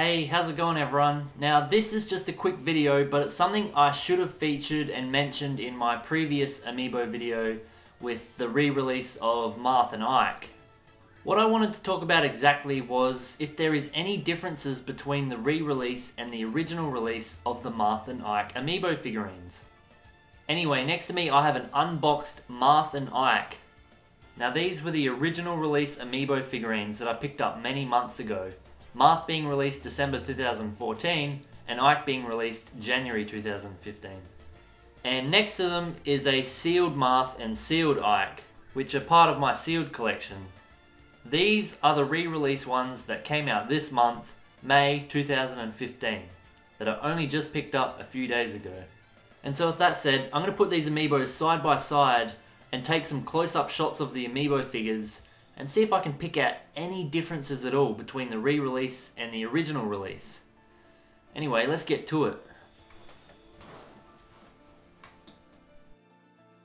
Hey, how's it going everyone? Now this is just a quick video, but it's something I should have featured and mentioned in my previous Amiibo video with the re-release of Marth and Ike. What I wanted to talk about exactly was if there is any differences between the re-release and the original release of the Marth and Ike Amiibo figurines. Anyway, next to me I have an unboxed Marth and Ike. Now these were the original release Amiibo figurines that I picked up many months ago. Marth being released December 2014 and Ike being released January 2015. And next to them is a sealed Marth and sealed Ike, which are part of my sealed collection. These are the re-release ones that came out this month, May 2015, that I only just picked up a few days ago. And so with that said, I'm going to put these Amiibos side by side and take some close-up shots of the Amiibo figures and see if I can pick out any differences at all between the re-release and the original release. Anyway, let's get to it.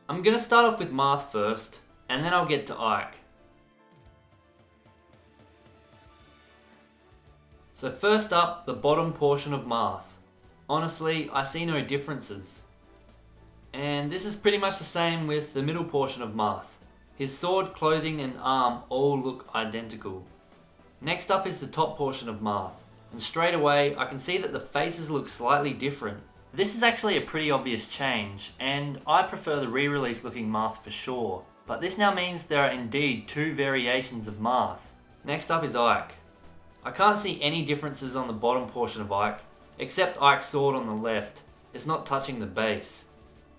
I'm going to start off with Marth first, and then I'll get to Ike. So first up, the bottom portion of Marth. Honestly, I see no differences. And this is pretty much the same with the middle portion of Marth. His sword, clothing and arm all look identical. Next up is the top portion of Marth, and straight away I can see that the faces look slightly different. This is actually a pretty obvious change, and I prefer the re-release looking Marth for sure, but this now means there are indeed two variations of Marth. Next up is Ike. I can't see any differences on the bottom portion of Ike, except Ike's sword on the left. It's not touching the base.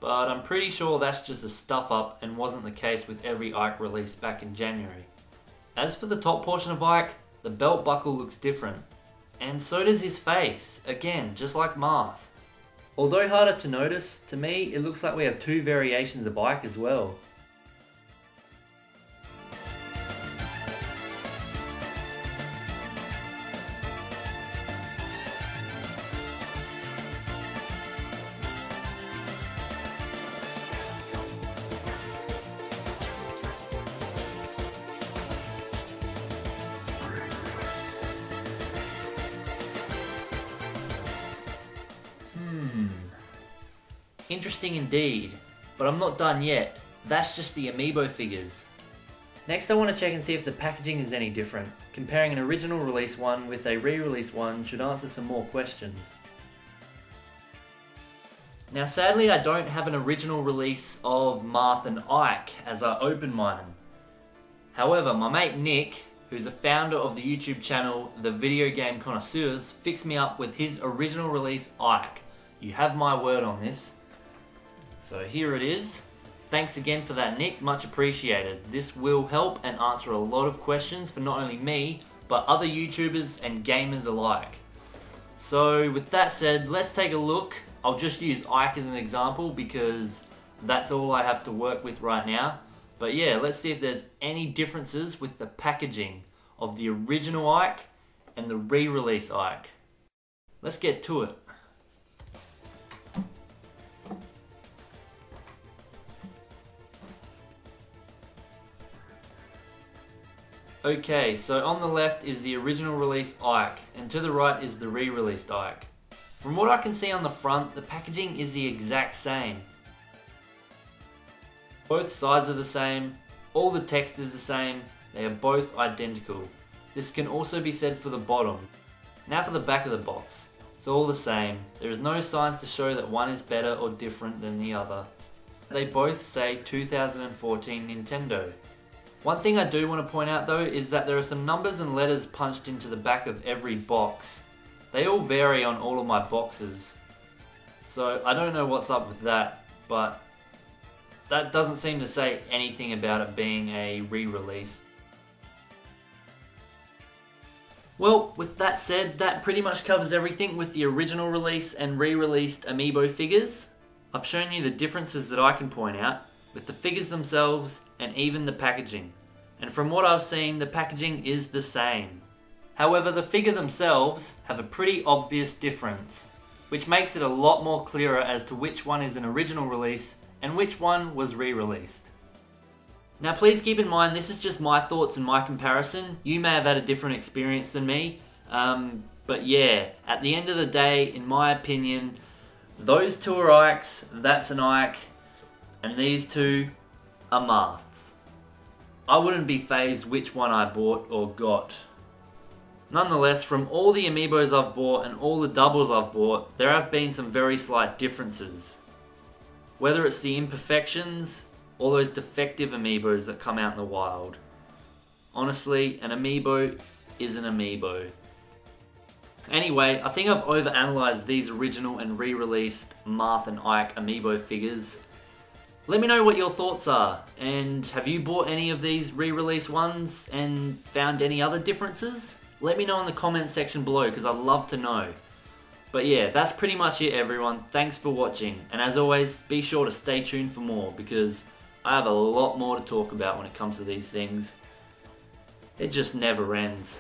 But I'm pretty sure that's just a stuff up and wasn't the case with every Ike release back in January. As for the top portion of Ike, the belt buckle looks different. And so does his face, again, just like Marth. Although harder to notice, to me it looks like we have two variations of Ike as well. Interesting indeed, but I'm not done yet. That's just the Amiibo figures. Next I want to check and see if the packaging is any different. Comparing an original release one with a re-release one should answer some more questions. Now sadly I don't have an original release of Marth and Ike as I open mine. However, my mate Nick, who's a founder of the YouTube channel The Video Game Connoisseurs, fixed me up with his original release Ike. You have my word on this. So here it is. Thanks again for that, Nick, much appreciated. This will help and answer a lot of questions for not only me, but other YouTubers and gamers alike. So with that said, let's take a look. I'll just use Ike as an example because that's all I have to work with right now. But yeah, let's see if there's any differences with the packaging of the original Ike and the re-release Ike. Let's get to it. Okay, so on the left is the original release Ike, and to the right is the re-released Ike. From what I can see on the front, the packaging is the exact same. Both sides are the same, all the text is the same, they are both identical. This can also be said for the bottom. Now for the back of the box. It's all the same, there is no signs to show that one is better or different than the other. They both say 2014 Nintendo. One thing I do want to point out though is that there are some numbers and letters punched into the back of every box. They all vary on all of my boxes. So I don't know what's up with that, but that doesn't seem to say anything about it being a re-release. Well, with that said, that pretty much covers everything with the original release and re-released Amiibo figures. I've shown you the differences that I can point out with the figures themselves and even the packaging. And from what I've seen, the packaging is the same. However, the figure themselves have a pretty obvious difference, which makes it a lot more clearer as to which one is an original release and which one was re-released. Now please keep in mind this is just my thoughts and my comparison. You may have had a different experience than me. But yeah, at the end of the day, in my opinion, those two are Ikes, that's an Ike, and these two are Marths. I wouldn't be fazed which one I bought or got. Nonetheless, from all the Amiibos I've bought and all the doubles I've bought, there have been some very slight differences. Whether it's the imperfections or those defective Amiibos that come out in the wild. Honestly, an Amiibo is an Amiibo. Anyway, I think I've overanalyzed these original and re-released Marth and Ike Amiibo figures. Let me know what your thoughts are, and have you bought any of these re-released ones and found any other differences? Let me know in the comments section below, because I'd love to know. But yeah, that's pretty much it everyone. Thanks for watching, and as always, be sure to stay tuned for more, because I have a lot more to talk about when it comes to these things. It just never ends.